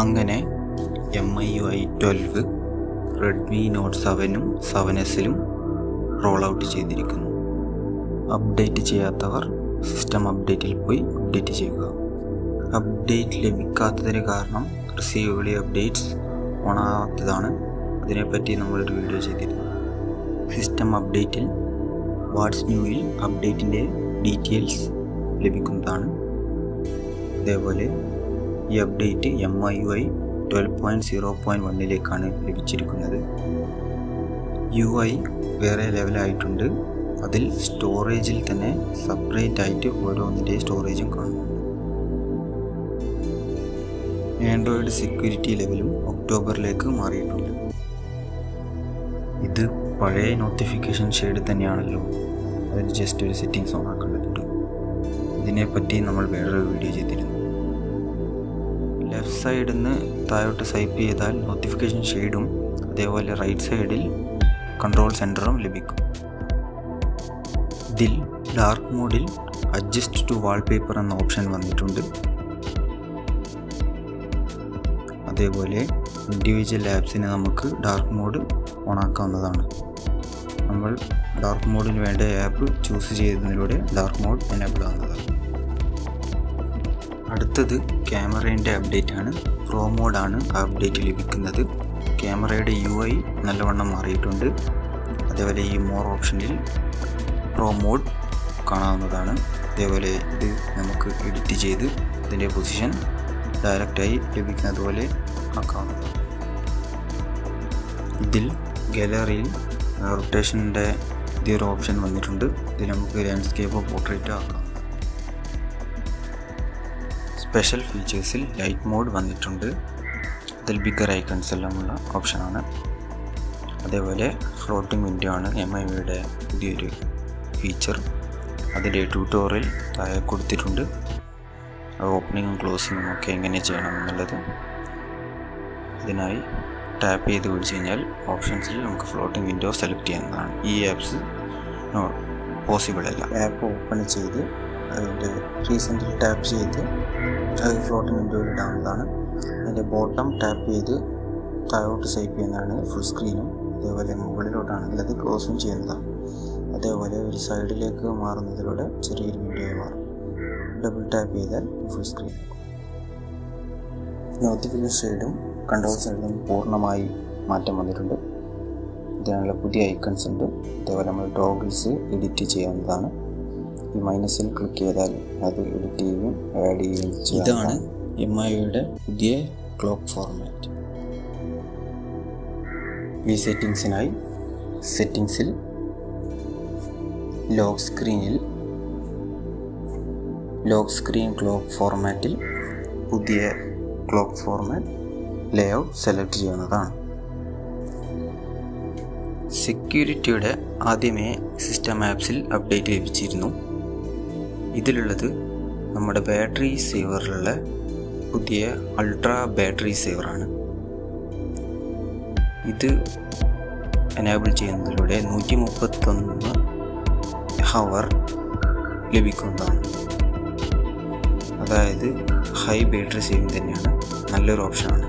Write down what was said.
അങ്ങനെ MIUI 12 Redmi Note 7-ഉം 7S-ലും റോൾ ഔട്ട് ചെയ്തിരിക്കുന്നു. അപ്ഡേറ്റ് ചെയ്യാത്തവർ സിസ്റ്റം അപ്ഡേറ്റിൽ പോയി അപ്ഡേറ്റ് ചെയ്യുക. അപ്ഡേറ്റ് ലഭിക്കാത്തതിന് കാരണം റിസീവ്ഡ് അപ്ഡേറ്റ്സ് ഓണാകാത്തതാണ്. അതിനെപ്പറ്റി നമ്മളൊരു വീഡിയോ ചെയ്തിരുന്നു. സിസ്റ്റം അപ്ഡേറ്റിൽ വാട്ട്സ് ന്യൂയിൽ അപ്ഡേറ്റിൻ്റെ ഡീറ്റെയിൽസ് ലഭിക്കുന്നതാണ്. അതേപോലെ ഈ അപ്ഡേറ്റ് MIUI 12.0.1-ലേക്കാണ് ലഭിച്ചിരിക്കുന്നത്. UI വേറെ ലെവലായിട്ടുണ്ട്. അതിൽ സ്റ്റോറേജിൽ തന്നെ സെപ്പറേറ്റ് ആയിട്ട് ഓരോന്നിൻ്റെ സ്റ്റോറേജും കാണുന്നുണ്ട്. ആൻഡ്രോയിഡ് സെക്യൂരിറ്റി ലെവലും ഒക്ടോബറിലേക്ക് മാറിയിട്ടുണ്ട്. ഇത് പഴയ നോട്ടിഫിക്കേഷൻ ഷെയ്ഡ് തന്നെയാണല്ലോ. അതിൽ ജസ്റ്റ് ഒരു സെറ്റിങ്സ് ഓൺ ആക്കേണ്ടതുണ്ട്. ഇതിനെപ്പറ്റി നമ്മൾ വേറൊരു വീഡിയോ ചെയ്തിരുന്നു. ലെഫ്റ്റ് സൈഡിൽ നിന്ന് താഴോട്ട് സ്വൈപ്പ് ചെയ്താൽ നോട്ടിഫിക്കേഷൻ ഷെയ്ഡും അതേപോലെ റൈറ്റ് സൈഡിൽ കൺട്രോൾ സെൻറ്ററും ലഭിക്കും. ഇതിൽ ഡാർക്ക് മോഡിൽ അഡ്ജസ്റ്റ് ടു വാൾപേപ്പർ എന്ന ഓപ്ഷൻ വന്നിട്ടുണ്ട്. അതേപോലെ ഇൻഡിവിജ്വൽ ആപ്സിന് നമുക്ക് ഡാർക്ക് മോഡ് ഓണാക്കാവുന്നതാണ്. നമ്മൾ ഡാർക്ക് മോഡിന് വേണ്ട ആപ്പ് ചൂസ് ചെയ്യുന്നതിലൂടെ ഡാർക്ക് മോഡ് എനേബിൾ ആവുന്നതാണ്. അടുത്തത് ക്യാമറേൻ്റെ അപ്ഡേറ്റ് ആണ്. പ്രോ മോഡാണ് ആ അപ്ഡേറ്റ് ലഭിക്കുന്നത്. ക്യാമറയുടെ UI നല്ലവണ്ണം മാറിയിട്ടുണ്ട്. അതേപോലെ ഈ മോർ ഓപ്ഷനിൽ പ്രോ മോഡ് കാണാവുന്നതാണ്. അതേപോലെ ഇത് നമുക്ക് എഡിറ്റ് ചെയ്ത് ഇതിൻ്റെ പൊസിഷൻ ഡയറക്റ്റായി ലഭിക്കുന്നത് പോലെ ആക്കാവുന്നതാണ്. ഇതിൽ ഗാലറിയിൽ റൊട്ടേഷൻ്റെ ഇതൊരു ഓപ്ഷൻ വന്നിട്ടുണ്ട്. ഇതിൽ നമുക്ക് ലാൻഡ്സ്കേപ്പോ പോർട്രേറ്റോ ആക്കാം. സ്പെഷ്യൽ ഫീച്ചേഴ്സിൽ ലൈറ്റ് മോഡ് വന്നിട്ടുണ്ട്. ഇതിൽ ബിഗർ ഐക്കൺസ് എല്ലാമുള്ള ഓപ്ഷനാണ്. അതേപോലെ ഫ്ലോട്ടിംഗ് വിൻഡോ ആണ് MIUIയുടെ പുതിയൊരു ഫീച്ചർ. അതിൻ്റെ ട്യൂട്ടോറിയൽ താഴെ കൊടുത്തിട്ടുണ്ട്. ഓപ്പണിങ്ങും ക്ലോസിങ്ങും ഒക്കെ എങ്ങനെ ചെയ്യണം എന്നുള്ളത്. ഇതിനായി ടാപ്പ് ചെയ്ത് പിടിച്ച് കഴിഞ്ഞാൽ ഓപ്ഷൻസിൽ നമുക്ക് ഫ്ലോട്ടിംഗ് വിൻഡോ സെലക്ട് ചെയ്യാവുന്നതാണ്. ഈ ആപ്സ് പോസിബിൾ അല്ല. ആപ്പ് ഓപ്പൺ ചെയ്ത് അതിൻ്റെ റീസെൻ്റിൽ ടാപ്പ് ചെയ്ത് അത് ഫ്ലോട്ടിംഗ് വിൻഡോയിൽ ഇടാവുന്നതാണ്. അതിൻ്റെ ബോട്ടം ടാപ്പ് ചെയ്ത് താഴോട്ട് സ്വൈപ്പ് ചെയ്യുന്നതാണ് ഫുൾ സ്ക്രീനും. അതേപോലെ മുകളിലോട്ടാണെങ്കിൽ അത് ക്ലോസും ചെയ്യുന്നതാണ്. അതേപോലെ ഒരു സൈഡിലേക്ക് മാറുന്നതിലൂടെ ചെറിയൊരു വിൻഡോയിൽ മാറും. ഡബിൾ ടാപ്പ് ചെയ്താൽ ഫുൾ സ്ക്രീൻ. നോട്ടിഫിക്കേഷൻ ഷെയ്ഡും കൺട്രോൾ സൈഡും പൂർണ്ണമായി മാറ്റം വന്നിട്ടുണ്ട്. ഇതിനുള്ള പുതിയ ഐക്കൺസ് ഉണ്ട്. അതേപോലെ നമ്മൾ ടോഗിൾസ് എഡിറ്റ് ചെയ്യാവുന്നതാണ്. ഈ മൈനസിൽ ക്ലിക്ക് ചെയ്താൽ അത് എഡിറ്റ് ചെയ്യുകയും ആഡ് ചെയ്യുകയും ചെയ്യും. ഇതാണ് MIUIയുടെ പുതിയ ക്ലോക്ക് ഫോർമാറ്റ്. ഈ സെറ്റിങ്സിനായി സെറ്റിങ്സിൽ ലോക്ക് സ്ക്രീൻ ക്ലോക്ക് ഫോർമാറ്റിൽ പുതിയ ക്ലോക്ക് ഫോർമാറ്റ് ലേഔട്ട് സെലക്ട് ചെയ്യുന്നതാണ്. സെക്യൂരിറ്റിയുടെ ആദ്യമേ സിസ്റ്റം ആപ്സിൽ അപ്ഡേറ്റ് ലഭിച്ചിരുന്നു. ഇതിലുള്ളത് നമ്മുടെ ബാറ്ററി സേവറിലുള്ള പുതിയ അൾട്രാ ബാറ്ററി സേവറാണ്. ഇത് എനേബിൾ ചെയ്യുന്നതിലൂടെ 131 ഹവർ ലഭിക്കുന്നതാണ്. അതായത് ഹൈ ബാറ്ററി സേവിങ് തന്നെയാണ്. നല്ലൊരു ഓപ്ഷനാണ്.